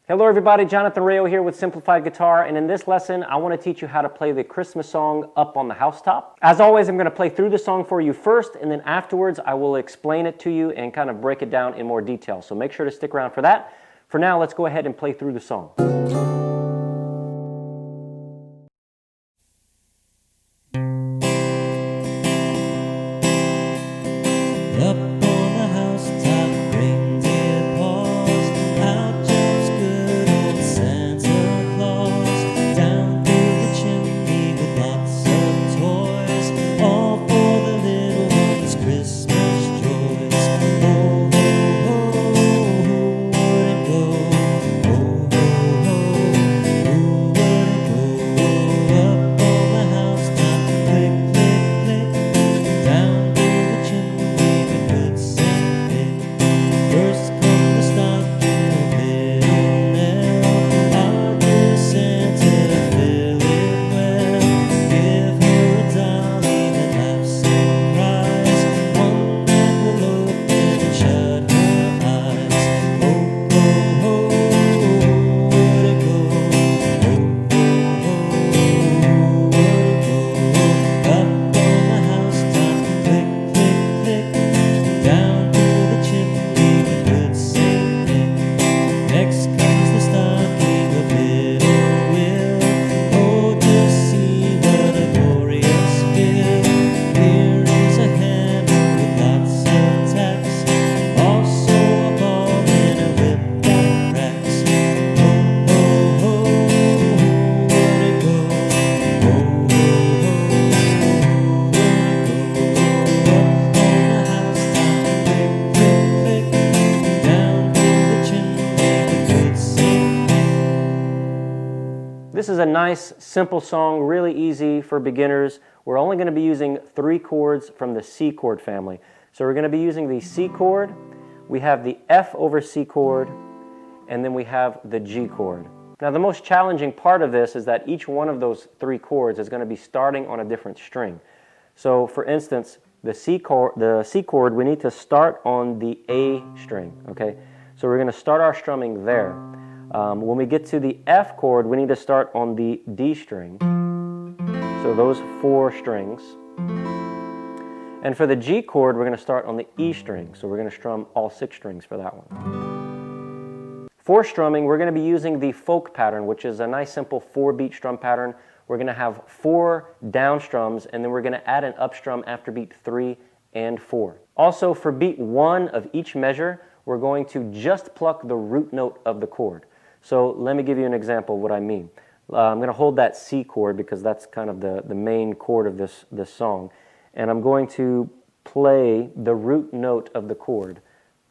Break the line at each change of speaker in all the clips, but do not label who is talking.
Hello everybody, Jonathan Rayo here with Simplified Guitar, and in this lesson I want to teach you how to play the Christmas song Up on the Housetop. As always, I'm going to play through the song for you first, and then afterwards I will explain it to you and kind of break it down in more detail. So make sure to stick around for that. For now, let's go ahead and play through the song.
Up on the housetop, reindeer paws, out jumps good old Santa Claus. Down through the chimney with lots of toys, all for the little ones' Christmas joys. Ho, ho, ho, who wouldn't go? Ho, ho, ho, who wouldn't go? Up on the housetop, click, click, click, down through the chimney with good Saint Nick. First come the stocking of little Nell. Our dear Santa, fill it well. Give her a dolly that laughs and cries, one that will open and shut her eyes. Ho, ho, ho, who wouldn't go? Ho, ho, ho, who wouldn't go? Up on the housetop, click, click, click, down through the chimney with good Saint Nick. Next comes the stocking of little Will. Oh, just see what a glorious fill. Here is a hammer with lots of tacks, also a ball and a whip that cracks. Ho, ho, ho, who wouldn't go? Ho, ho, ho, who wouldn't go? Up on the housetop, click, click, click, down through the chimney with good Saint Nick.
This is a nice, simple song, really easy for beginners. We're only going to be using 3 chords from the C chord family. So we're going to be using the C chord, we have the F over C chord, and then we have the G chord. Now the most challenging part of this is that each one of those 3 chords is going to be starting on a different string. So for instance, the C chord, we need to start on the A string, okay? So we're going to start our strumming there. When we get to the F chord, we need to start on the D string. So those 4 strings. And for the G chord, we're going to start on the E string. So we're going to strum all 6 strings for that one. For strumming, we're going to be using the folk pattern, which is a nice simple 4-beat strum pattern. We're going to have 4 down strums, and then we're going to add an up strum after beat 3 and 4. Also, for beat 1 of each measure, we're going to just pluck the root note of the chord. So let me give you an example of what I mean. I'm going to hold that C chord because that's kind of the main chord of this song. And I'm going to play the root note of the chord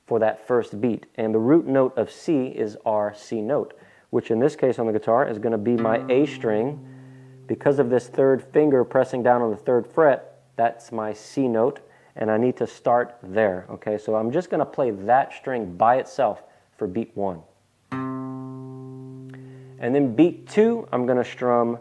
for that first beat. And the root note of C is our C note, which in this case on the guitar is going to be my A string. Because of this 3rd finger pressing down on the 3rd fret, that's my C note, and I need to start there. Okay, so I'm just going to play that string by itself for beat 1. And then beat 2, I'm going to strum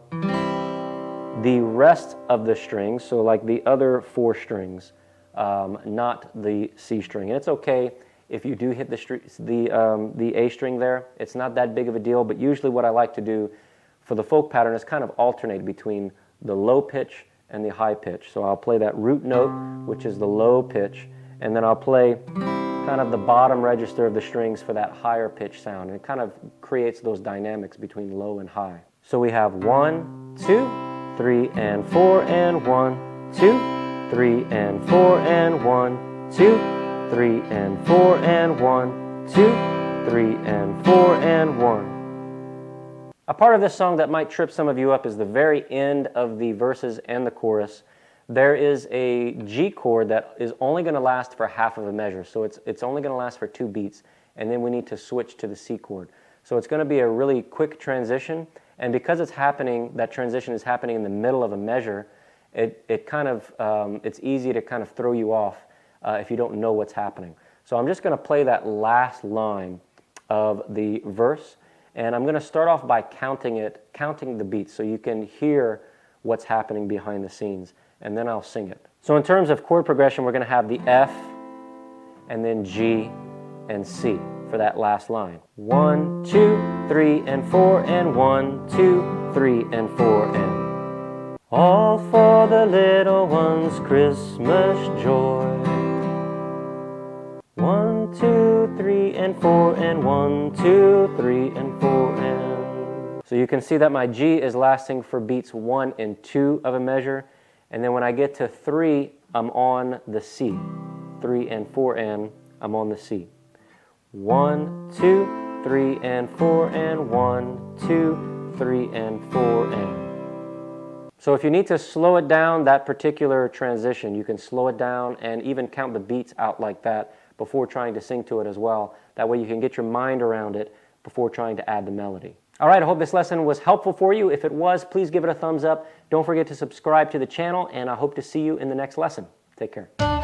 the rest of the strings, so like the other 4 strings, not the C string. And it's okay if you do hit the A string there. It's not that big of a deal, but usually what I like to do for the folk pattern is kind of alternate between the low pitch and the high pitch. So I'll play that root note, which is the low pitch, and then I'll play kind of the bottom register of the strings for that higher pitch sound. And it kind of creates those dynamics between low and high. So we have 1, 2, 3, and 4, and 1, 2, 3, and 4, and 1, 2, 3, and 4, and 1, 2, 3, and 4, and 1. A part of this song that might trip some of you up is the very end of the verses and the chorus. There is a G chord that is only going to last for half of a measure, so it's only going to last for 2 beats, and then we need to switch to the C chord. So it's going to be a really quick transition, and because it's happening, that transition is happening in the middle of a measure, it's easy to kind of throw you off if you don't know what's happening. So I'm just going to play that last line of the verse, and I'm going to start off by counting the beats so you can hear what's happening behind the scenes, and then I'll sing it. So in terms of chord progression, we're going to have the F, and then G, and C for that last line. 1, 2, 3 and 4 and 1, 2, 3 and 4 and. All for the little ones' Christmas joy. 1, 2, 3 and 4 and 1, 2, 3 and 4 and. So you can see that my G is lasting for beats 1 and 2 of a measure, and then when I get to 3, I'm on the C. 3 and 4 and, I'm on the C. 1, 2, 3 and 4 and 1, 2, 3 and 4 and. So if you need to slow it down, that particular transition, you can slow it down and even count the beats out like that before trying to sing to it as well. That way you can get your mind around it before trying to add the melody. All right, I hope this lesson was helpful for you. If it was, please give it a thumbs up. Don't forget to subscribe to the channel, and I hope to see you in the next lesson. Take care.